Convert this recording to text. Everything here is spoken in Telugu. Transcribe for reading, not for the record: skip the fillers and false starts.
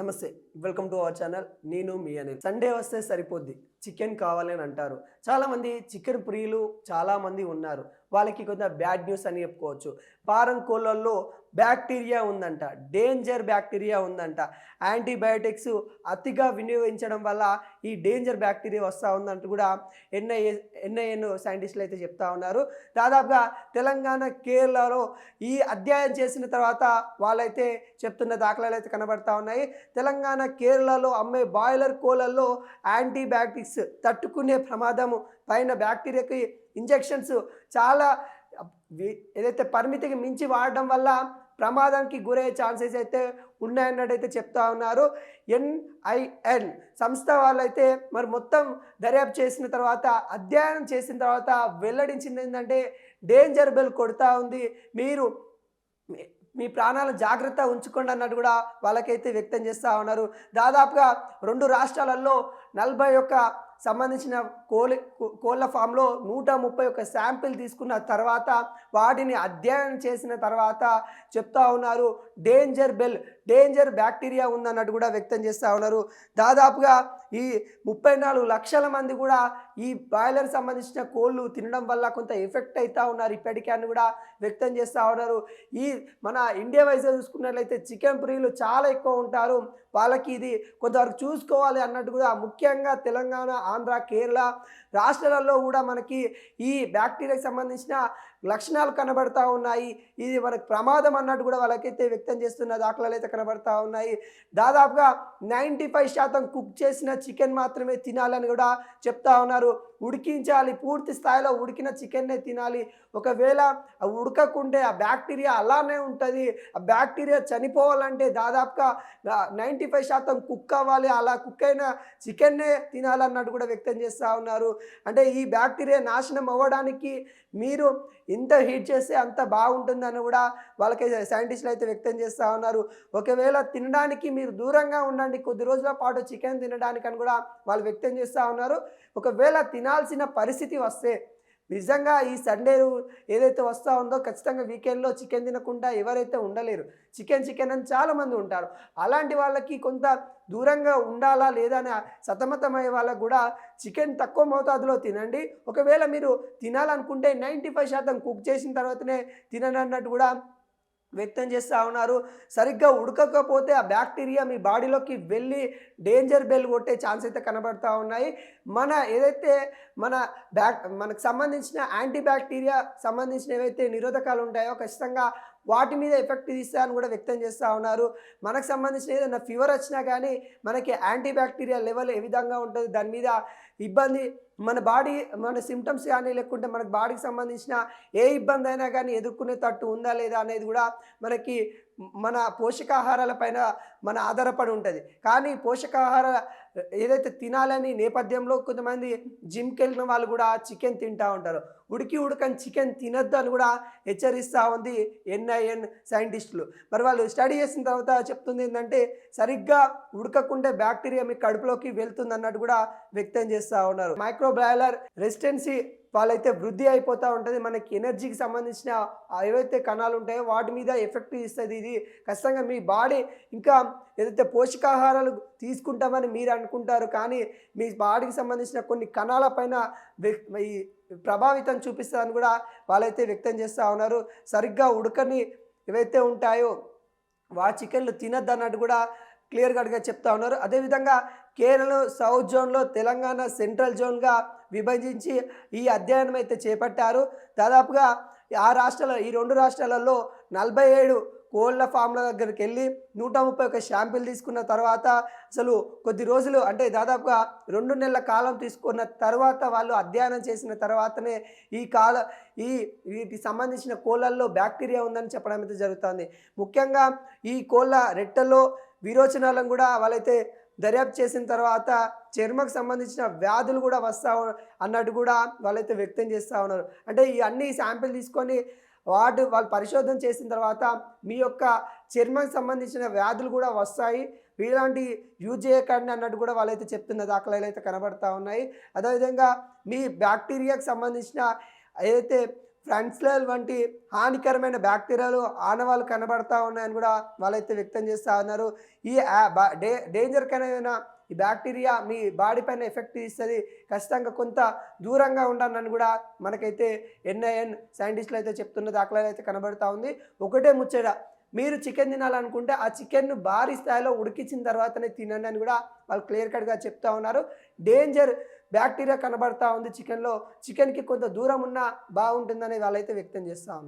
నమస్తే, వెల్కమ్ టు అవర్ ఛానల్. నేను మీ అనిల్. సండే వస్తే సరిపోద్ది, చికెన్ కావాలి అని అంటారు. చాలామంది చికెన్ ప్రియులు చాలామంది ఉన్నారు. వాళ్ళకి కొంత బ్యాడ్ న్యూస్ అని చెప్పుకోవచ్చు. ఫారం కోళ్ళల్లో బ్యాక్టీరియా ఉందంట, డేంజర్ బ్యాక్టీరియా ఉందంట. యాంటీబయాటిక్స్ అతిగా వినియోగించడం వల్ల ఈ డేంజర్ బ్యాక్టీరియా వస్తూ ఉందంటూ కూడా ఎన్ఐఎన్ సైంటిస్టులు అయితే చెప్తా ఉన్నారు. దాదాపుగా తెలంగాణ, కేరళలో ఈ అధ్యయనం చేసిన తర్వాత వాళ్ళైతే చెప్తున్న దాఖలాలు అయితే కనబడతా ఉన్నాయి. తెలంగాణ, కేరళలో అమ్మే బాయిలర్ కోళ్ళల్లో యాంటీబయాటిక్స్ తట్టుకునే ప్రమాదము పైన బ్యాక్టీరియాకి ఇంజెక్షన్స్ చాలా ఏదైతే పరిమితికి మించి వాడడం వల్ల ప్రమాదానికి గురయ్యే ఛాన్సెస్ అయితే ఉన్నాయన్నట్టయితే చెప్తా ఉన్నారు. ఎన్ఐఎన్ సంస్థ వాళ్ళైతే మరి మొత్తం దర్యాప్తు చేసిన తర్వాత, అధ్యయనం చేసిన తర్వాత వెల్లడించింది ఏంటంటే డేంజర్ బెల్ కొడతా ఉంది, మీరు మీ ప్రాణాలు జాగ్రత్త ఉంచుకోండి అన్నట్టు కూడా వాళ్ళకైతే వ్యక్తం చేస్తూ ఉన్నారు. దాదాపుగా 2 రాష్ట్రాలలో 41 సంబంధించిన కోళ్ళ ఫామ్లో 131 శాంపిల్ తీసుకున్న తర్వాత వాటిని అధ్యయనం చేసిన తర్వాత చెప్తా ఉన్నారు డేంజర్ బ్యాక్టీరియా ఉందన్నట్టు కూడా వ్యక్తం చేస్తూ ఉన్నారు. దాదాపుగా ఈ 34 లక్షల మంది కూడా ఈ బాయిలర్ సంబంధించిన కోళ్ళు తినడం వల్ల కొంత ఎఫెక్ట్ అవుతూ ఉన్నారు ఇప్పటికే అని కూడా వ్యక్తం చేస్తూ ఉన్నారు. ఈ మన ఇండియా వైజ్గా చూసుకున్నట్లయితే చికెన్ ప్రియులు చాలా ఎక్కువ ఉంటారు. వాళ్ళకి ఇది కొంతవరకు చూసుకోవాలి అన్నట్టు కూడా ముఖ్యంగా తెలంగాణ, ఆంధ్ర, కేరళ రాష్ట్రాలలో కూడా మనకి ఈ బ్యాక్టీరియాకి సంబంధించిన లక్షణాలు కనబడతా ఉన్నాయి. ఇది మనకు ప్రమాదం అన్నట్టు కూడా వాళ్ళకైతే వ్యక్తం చేస్తున్న దాఖలాలు అయితే కనబడతా ఉన్నాయి. దాదాపుగా 95% కుక్ చేసిన చికెన్ మాత్రమే తినాలని కూడా చెప్తా ఉన్నారు. ఉడికించాలి, పూర్తి స్థాయిలో ఉడికిన చికెన్నే తినాలి. ఒకవేళ ఉడకకుంటే ఆ బ్యాక్టీరియా అలానే ఉంటుంది. ఆ బ్యాక్టీరియా చనిపోవాలంటే దాదాపుగా 95% కుక్ అవ్వాలి. అలా కుక్ అయిన చికెన్నే తినాలన్నట్టు కూడా వ్యక్తం చేస్తూ ఉన్నారు. అంటే ఈ బ్యాక్టీరియా నాశనం అవ్వడానికి మీరు ఎంత హీట్ చేస్తే అంత బాగుంటుందని కూడా వాళ్ళకి సైంటిస్టులు అయితే వ్యక్తం చేస్తూ ఉన్నారు. ఒకవేళ తినడానికి మీరు దూరంగా ఉండండి కొద్ది రోజుల పాటు చికెన్ తినడానికి అని కూడా వాళ్ళు వ్యక్తం చేస్తూ ఉన్నారు. ఒకవేళ తినాల్సిన పరిస్థితి వస్తే నిజంగా ఈ సండే ఏదైతే వస్తూ ఉందో ఖచ్చితంగా వీకెండ్లో చికెన్ తినకుండా ఎవరైతే ఉండలేరు. చికెన్ అని చాలామంది ఉంటారు. అలాంటి వాళ్ళకి కొంత దూరంగా ఉండాలా లేదా అని సతమతమయ్యే వాళ్ళకు కూడా చికెన్ తక్కువ మోతాదులో తినండి. ఒకవేళ మీరు తినాలనుకుంటే 95% కుక్ చేసిన తర్వాతనే తినండి అన్నట్టు కూడా వ్యక్తం చేస్తూ ఉన్నారు. సరిగ్గా ఉడకకపోతే ఆ బ్యాక్టీరియా మీ బాడీలోకి వెళ్ళి డేంజర్ బెల్ కొట్టే ఛాన్స్ అయితే కనబడతా ఉన్నాయి. మన ఏదైతే మనకు సంబంధించిన యాంటీబ్యాక్టీరియా సంబంధించిన ఏవైతే నిరోధకాలు ఉంటాయో ఖచ్చితంగా వాటి మీద ఎఫెక్ట్ తీస్తాయని కూడా వ్యక్తం చేస్తూ ఉన్నారు. మనకు సంబంధించిన ఏదైనా ఫీవర్ వచ్చినా కానీ మనకి యాంటీబ్యాక్టీరియా లెవెల్ ఏ విధంగా ఉంటుంది, దాని మీద ఇబ్బంది మన సిమ్టమ్స్ కానీ లేకుంటే మనకు బాడీకి సంబంధించిన ఏ ఇబ్బంది అయినా కానీ ఎదుర్కొనేటట్టు ఉందా లేదా అనేది కూడా మనకి మన పోషకాహారాల పైన ఆధారపడి ఉంటుంది. కానీ పోషకాహార ఏదైతే తినాలని నేపథ్యంలో కొంతమంది జిమ్కి వెళ్ళిన వాళ్ళు కూడా చికెన్ తింటూ ఉంటారు. ఉడకని చికెన్ తినద్దు అని కూడా హెచ్చరిస్తూ ఉంది ఎన్ఐఎన్ సైంటిస్టులు. మరి వాళ్ళు స్టడీ చేసిన తర్వాత చెప్తుంది ఏంటంటే సరిగ్గా ఉడకకుంటే బ్యాక్టీరియా మీ కడుపులోకి వెళ్తుంది అన్నట్టు కూడా వ్యక్తం చేస్తూ ఉన్నారు. మైక్రోబయాలర్ రెసిస్టెన్సీ వాళ్ళైతే వృద్ధి అయిపోతూ ఉంటుంది. మనకి ఎనర్జీకి సంబంధించిన ఏవైతే కణాలు ఉంటాయో వాటి మీద ఎఫెక్ట్ ఇస్తుంది. ఇది ఖచ్చితంగా మీ బాడీ ఇంకా ఏదైతే పోషకాహారాలు తీసుకుంటామని మీరు అనుకుంటారు, కానీ మీ బాడీకి సంబంధించిన కొన్ని కణాల పైన ఈ ప్రభావితం చూపిస్తుందని కూడా వాళ్ళైతే వ్యక్తం చేస్తూ ఉన్నారు. సరిగ్గా ఉడకని ఏవైతే ఉంటాయో చికెన్లు తినద్దు అన్నట్టు కూడా క్లియర్ కట్గా చెప్తా ఉన్నారు. అదేవిధంగా కేరళ సౌత్ జోన్లో, తెలంగాణ సెంట్రల్ జోన్గా విభజించి ఈ అధ్యయనం అయితే చేపట్టారు. దాదాపుగా ఈ 2 రాష్ట్రాలలో 47 కోళ్ళ ఫామ్ల దగ్గరికి వెళ్ళి 131 శాంపిల్ తీసుకున్న తర్వాత అసలు కొద్ది రోజులు అంటే దాదాపుగా 2 నెలల కాలం తీసుకున్న తర్వాత వాళ్ళు అధ్యయనం చేసిన తర్వాతనే వీటికి సంబంధించిన కోళ్ళల్లో బ్యాక్టీరియా ఉందని చెప్పడం అయితే జరుగుతుంది. ముఖ్యంగా ఈ కోళ్ళ రెట్టల్లో విరోచనాలను కూడా వాళ్ళైతే దర్యాప్తు చేసిన తర్వాత చర్మకు సంబంధించిన వ్యాధులు కూడా వస్తావు అన్నట్టు కూడా వాళ్ళైతే వ్యక్తం చేస్తూ ఉన్నారు. అంటే ఈ అన్ని శాంపిల్ తీసుకొని వాళ్ళు పరిశోధన చేసిన తర్వాత మీ యొక్క చర్మకు సంబంధించిన వ్యాధులు కూడా వస్తాయి, ఇలాంటి యూజ్ చేయకండి అన్నట్టు కూడా వాళ్ళైతే చెప్తున్న దాఖలాలు అయితే కనబడతా ఉన్నాయి. అదేవిధంగా మీ బ్యాక్టీరియాకి సంబంధించిన ఏదైతే ఫ్రాన్స్లో వంటి హానికరమైన బ్యాక్టీరియాలు ఆనవాళ్ళు కనబడతా ఉన్నాయని కూడా వాళ్ళైతే వ్యక్తం చేస్తూ ఉన్నారు. ఈ డేంజర్కరమైన ఈ బ్యాక్టీరియా మీ బాడీ పైన ఎఫెక్ట్ ఇస్తుంది, ఖచ్చితంగా కొంత దూరంగా ఉండాలని కూడా మనకైతే NIN సైంటిస్టులు అయితే చెప్తున్న దాఖలాలు అయితే కనబడతా ఉంది. ఒకటే ముచ్చట, మీరు చికెన్ తినాలనుకుంటే ఆ చికెన్ను భారీ స్థాయిలో ఉడికించిన తర్వాతనే తినండి అని కూడా వాళ్ళు క్లియర్ కట్గా చెప్తా ఉన్నారు. డేంజర్ బ్యాక్టీరియా కనబడతా ఉంది చికెన్లో, చికెన్కి కొంత దూరం ఉన్నా బాగుంటుందని వాళ్ళైతే వ్యక్తం చేస్తూ ఉన్నారు.